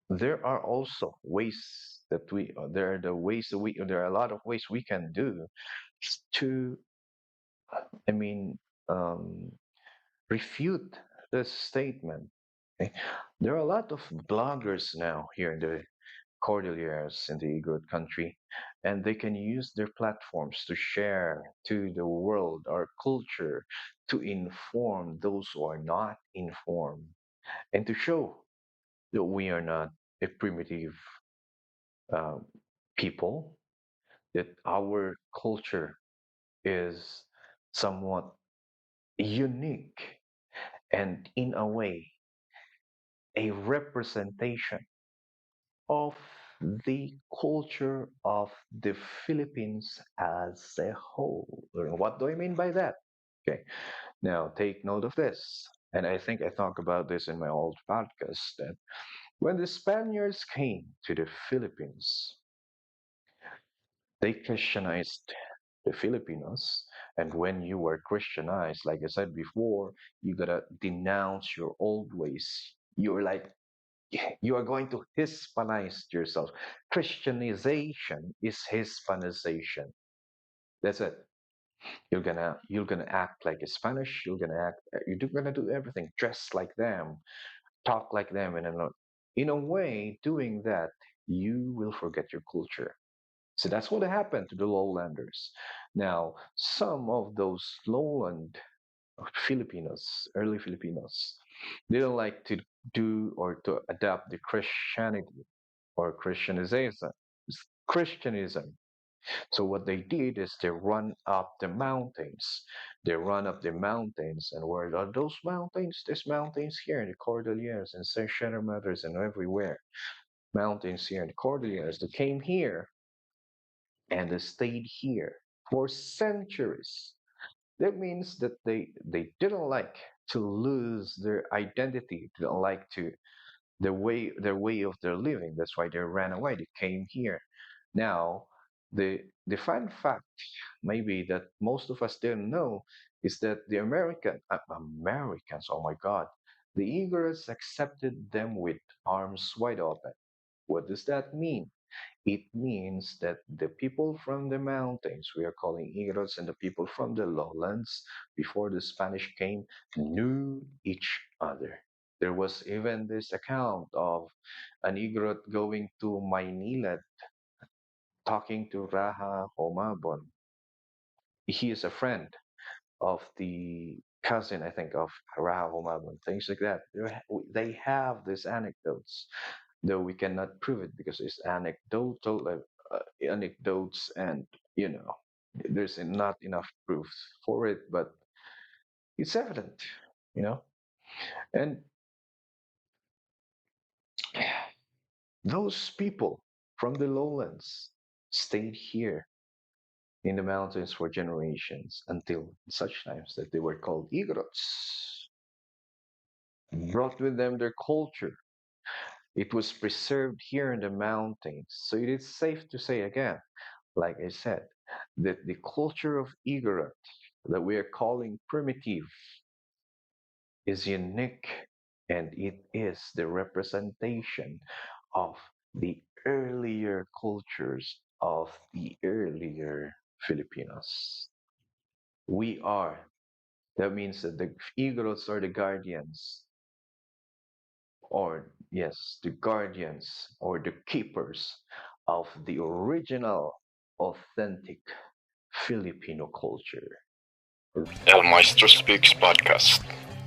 there are also ways that there are the ways that there are a lot of ways we can do to, I mean, um, refute this statement. Okay? There are a lot of bloggers now here in the Cordilleras in the Igorot country, and they can use their platforms to share to the world our culture, to inform those who are not informed, and to show that we are not a primitive um, people, that our culture is somewhat unique and, in a way, a representation of the culture of the Philippines as a whole. What do I mean by that? Okay, now take note of this. And I think I talked about this in my old podcast that when the Spaniards came to the Philippines, they Christianized the Filipinos. And when you are Christianized, like I said before, you gotta denounce your old ways. You're like, you are going to Hispanize yourself. Christianization is Hispanization. That's it. You're gonna act like a Spanish. You're gonna do everything, dress like them, talk like them, and in a way, doing that, you will forget your culture. So that's what happened to the lowlanders. Now, some of those lowland Filipinos, early Filipinos, they don't like to do or to adapt the Christianity or Christianism. So what they did is they run up the mountains. They run up the mountains, and where are those mountains? There's mountains here in the Cordilleras and Sierra Madres and everywhere. Mountains here in the Cordilleras. They came here and they stayed here for centuries. That means that they didn't like to lose their identity, didn't like to their way of their living. That's why they ran away. They came here. Now, the fun fact, maybe that most of us didn't know, is that the Americans, oh my God, the Igorots accepted them with arms wide open. What does that mean? It means that the people from the mountains, we are calling Igorots, and the people from the lowlands, before the Spanish came, knew each other. There was even this account of an Igorot going to Maynila, talking to Raha Homabon. He is a friend of the cousin, I think, of Raha Homabon, things like that. They have these anecdotes, though we cannot prove it because it's anecdotal, anecdotes, and you know, there's not enough proof for it, but it's evident, you know. And those people from the lowlands stayed here in the mountains for generations until such times that they were called Igorots, brought with them their culture. It was preserved here in the mountains. So it is safe to say again, like I said, that the culture of Igorot that we are calling primitive is unique, and it is the representation of the earlier cultures of the earlier Filipinos. We are. That means that the Igorots are the guardians, or yes, the guardians or the keepers of the original, authentic Filipino culture. El Maestro Speaks podcast.